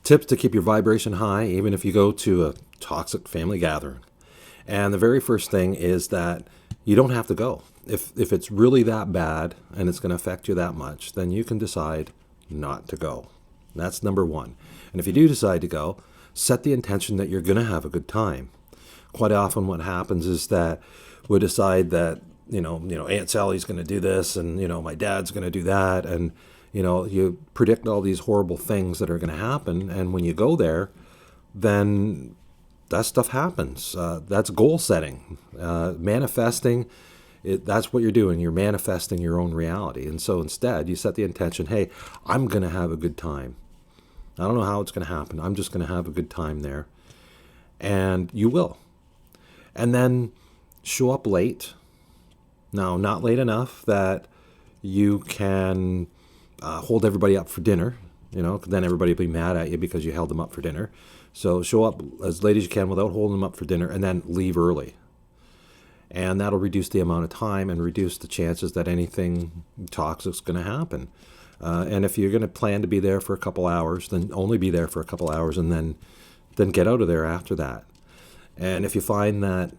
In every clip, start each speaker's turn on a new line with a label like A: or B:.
A: Tips to keep your vibration high, even if you go to a toxic family gathering. And the very first thing is that you don't have to go. If it's really that bad and it's going to affect you that much, then you can decide not to go. That's number one. And if you do decide to go, set the intention that you're going to have a good time. Quite often, what happens is that we decide that Aunt Sally's going to do this, and my dad's going to do that, and you predict all these horrible things that are going to happen, and when you go there, then that stuff happens. That's goal setting, manifesting. That's what you're doing. You're manifesting your own reality. And so instead, you set the intention, hey, I'm going to have a good time. I don't know how it's going to happen. I'm just going to have a good time there. And you will. And then show up late. Now, not late enough that you can hold everybody up for dinner. Then everybody will be mad at you because you held them up for dinner. So show up as late as you can without holding them up for dinner, and then leave early. And that'll reduce the amount of time and reduce the chances that anything toxic is going to happen. And if you're going to plan to be there for a couple hours, then only be there for a couple hours, and then get out of there after that. And if you find that,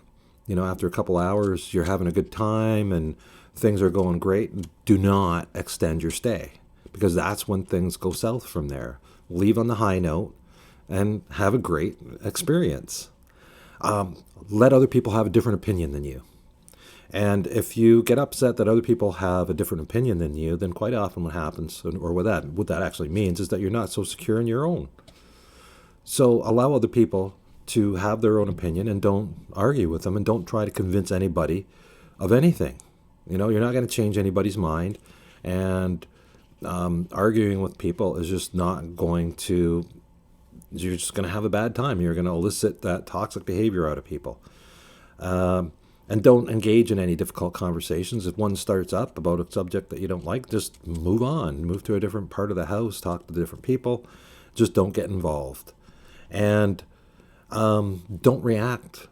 A: after a couple hours you're having a good time and things are going great, do not extend your stay, because that's when things go south from there. Leave on the high note and have a great experience. Let other people have a different opinion than you. And if you get upset that other people have a different opinion than you, then quite often what happens, or what that actually means, is that you're not so secure in your own. So allow other people to have their own opinion, and don't argue with them, and don't try to convince anybody of anything. You're not going to change anybody's mind, and arguing with people is just not going to, you're just going to have a bad time. You're going to elicit that toxic behavior out of people. And don't engage in any difficult conversations. If one starts up about a subject that you don't like, just move on. Move to a different part of the house, talk to different people. Just don't get involved. And don't react.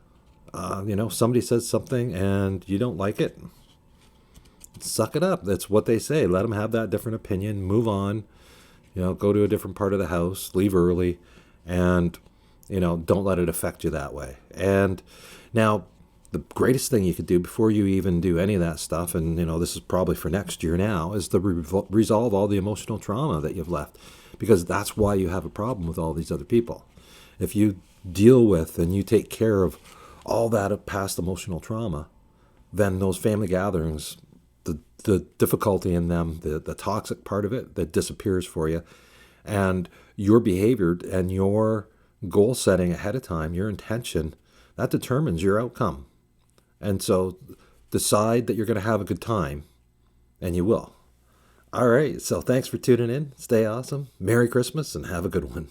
A: Somebody says something and you don't like it, suck it up. That's what they say. Let them have that different opinion. Move on. Go to a different part of the house. Leave early. And, don't let it affect you that way. And now, the greatest thing you could do before you even do any of that stuff, and this is probably for next year now, is to resolve all the emotional trauma that you've left, because that's why you have a problem with all these other people. If you deal with and you take care of all that past emotional trauma, then those family gatherings, the difficulty in them, the toxic part of it, that disappears for you, and your behavior and your goal setting ahead of time, your intention, that determines your outcome. And so decide that you're going to have a good time, and you will. All right. So thanks for tuning in. Stay awesome. Merry Christmas, and have a good one.